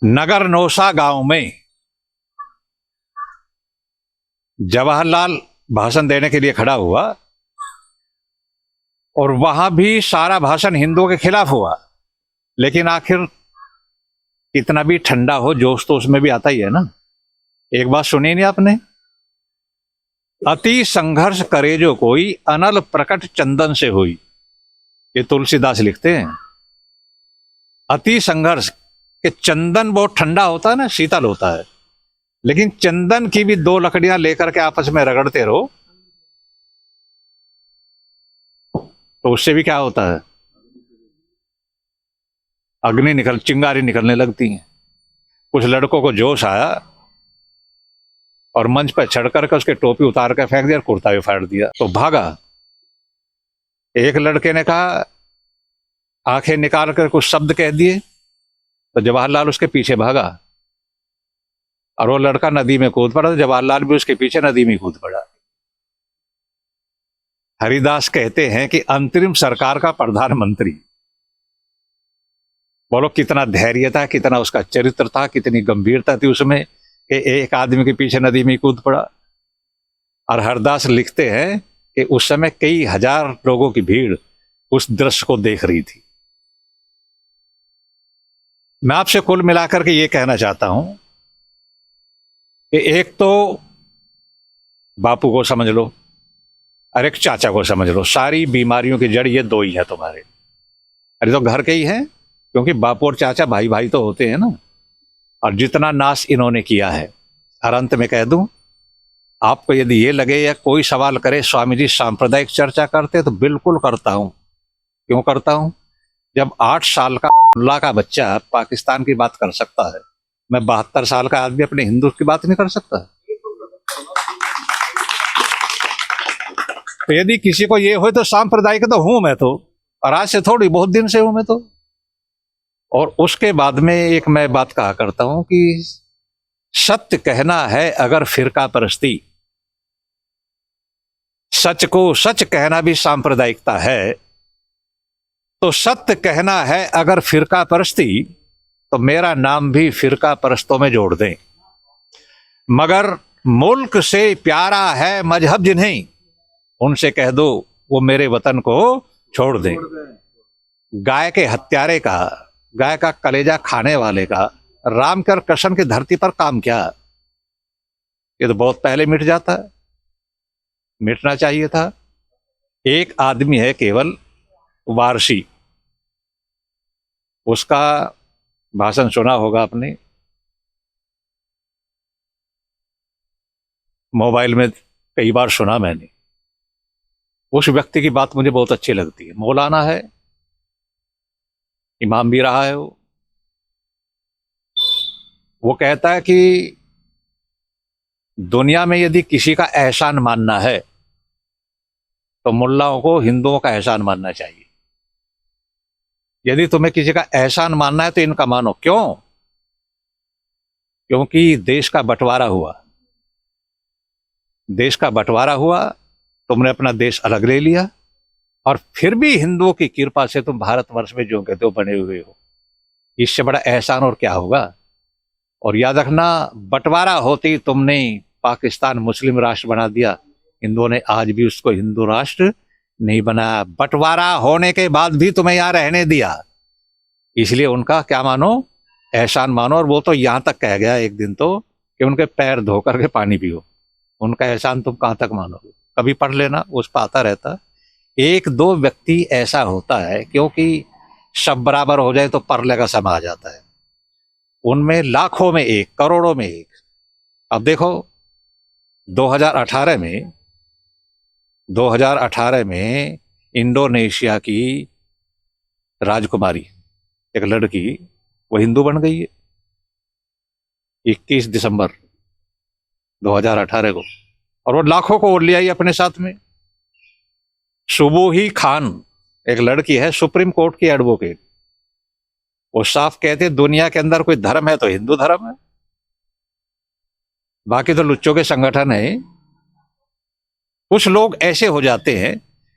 नगर नौसा गांव में जवाहरलाल भाषण देने के लिए खड़ा हुआ और वहां भी सारा भाषण हिंदुओं के खिलाफ हुआ। लेकिन आखिर कितना भी ठंडा हो जोश तो उसमें भी आता ही है ना। एक बात सुनी नहीं आपने? अति संघर्ष करे जो कोई, अनल प्रकट चंदन से हुई। ये तुलसीदास लिखते हैं। अति संघर्ष के चंदन बहुत ठंडा होता है ना, शीतल होता है, लेकिन चंदन की भी दो लकड़ियां लेकर के आपस में रगड़ते रहो तो उससे भी क्या होता है, चिंगारी निकलने लगती है। कुछ लड़कों को जोश आया और मंच पर चढ़ करके उसके टोपी उतार कर फेंक दिया, कुर्ता भी फाड़ दिया तो भागा। एक लड़के ने कहा, आंखें निकाल कर कुछ शब्द कह दिए तो जवाहरलाल उसके पीछे भागा और वो लड़का नदी में कूद पड़ा तो जवाहरलाल भी उसके पीछे नदी में कूद पड़ा। हरिदास कहते हैं कि अंतरिम सरकार का प्रधानमंत्री, बोलो कितना धैर्य था, कितना उसका चरित्र था, कितनी गंभीरता थी उसमें कि एक आदमी के पीछे नदी में कूद पड़ा। और हरिदास लिखते हैं कि उस समय कई हजार लोगों की भीड़ उस दृश्य को देख रही थी। मैं आपसे कुल मिलाकर के ये कहना चाहता हूं कि एक तो बापू को समझ लो और एक चाचा को समझ लो। सारी बीमारियों की जड़ ये दो ही है तुम्हारे। अरे तो घर के ही हैं, क्योंकि बापू और चाचा भाई भाई तो होते हैं ना। और जितना नाश इन्होंने किया है, और अंत में कह दूं, आपको यदि ये लगे या कोई सवाल करे स्वामी जी सांप्रदायिक चर्चा करते, तो बिल्कुल करता हूं। क्यों करता हूं? जब 8 साल का मुल्ला का बच्चा पाकिस्तान की बात कर सकता है, मैं 72 साल का आदमी अपने हिंदू की बात नहीं कर सकता? तो यदि किसी को ये हो तो सांप्रदायिक तो हूं मैं तो, और आज से थोड़ी बहुत दिन से हूं मैं तो। और उसके बाद में एक मैं बात कहा करता हूं कि सत्य कहना है अगर फिरका परस्ती, सच को सच कहना भी सांप्रदायिकता है, तो सत्य कहना है अगर फिरका परस्ती, तो मेरा नाम भी फिरका परस्तों में जोड़ दें। मगर मुल्क से प्यारा है मजहब जिन्हें, उनसे कह दो वो मेरे वतन को छोड़ दें। गाय के हत्यारे का, गाय का कलेजा खाने वाले का राम कर कृष्ण की धरती पर काम क्या? ये तो बहुत पहले मिट जाता है, मिटना चाहिए था। एक आदमी है केवल, वारसी, उसका भाषण सुना होगा आपने, मोबाइल में कई बार सुना मैंने। उस व्यक्ति की बात मुझे बहुत अच्छी लगती है। मौलाना है, इमाम भी रहा है वो कहता है कि दुनिया में यदि किसी का एहसान मानना है तो मुल्लाओं को हिंदुओं का एहसान मानना चाहिए। यदि तुम्हें किसी का एहसान मानना है तो इनका मानो। क्यों? क्योंकि देश का बंटवारा हुआ, देश का बंटवारा हुआ, तुमने अपना देश अलग ले लिया और फिर भी हिंदुओं की कृपा से तुम भारतवर्ष में जो कहते हो बने हुए हो। इससे बड़ा एहसान और क्या होगा? और याद रखना, बंटवारा होते तुमने पाकिस्तान मुस्लिम राष्ट्र बना दिया, हिंदुओं ने आज भी उसको हिंदू राष्ट्र नहीं बनाया। बंटवारा होने के बाद भी तुम्हें यहां रहने दिया, इसलिए उनका क्या मानो, एहसान मानो। और वो तो यहां तक कह गया एक दिन तो कि उनके पैर धो करके पानी पियो। उनका एहसान तुम कहां तक मानोगे? कभी पढ़ लेना, उस पर आता रहता। एक दो व्यक्ति ऐसा होता है, क्योंकि सब बराबर हो जाए तो परले का समा आ जाता है। उनमें लाखों में एक, करोड़ों में एक। अब देखो 2018 में इंडोनेशिया की राजकुमारी, एक लड़की, वो हिंदू बन गई है 21 दिसंबर 2018 को, और वो लाखों को ले आई अपने साथ में। सुबोही खान एक लड़की है, सुप्रीम कोर्ट की एडवोकेट, वो साफ कहते दुनिया के अंदर कोई धर्म है तो हिंदू धर्म है, बाकी तो लुच्चों के संगठन है। कुछ लोग ऐसे हो जाते हैं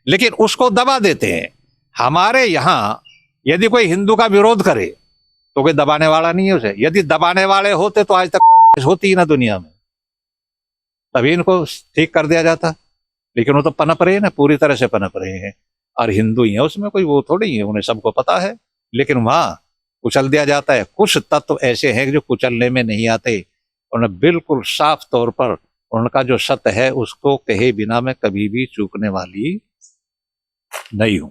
लेकिन उसको दबा देते हैं। हमारे यहां यदि कोई हिंदू का विरोध करे तो कोई दबाने वाला नहीं है उसे। यदि दबाने वाले होते तो आज तक होती ही ना दुनिया में, तभी इनको ठीक कर दिया जाता। लेकिन वो तो पनप रहे हैं ना, पूरी तरह से पनप रहे हैं, और हिंदू ही है उसमें, कोई वो थोड़ी है, उन्हें सबको पता है। लेकिन वहां कुचल दिया जाता है। कुछ तत्व ऐसे हैं जो कुचलने में नहीं आते, उन्हें बिल्कुल साफ तौर पर उनका जो सत्य है उसको कहे बिना मैं कभी भी चूकने वाली नहीं हूं।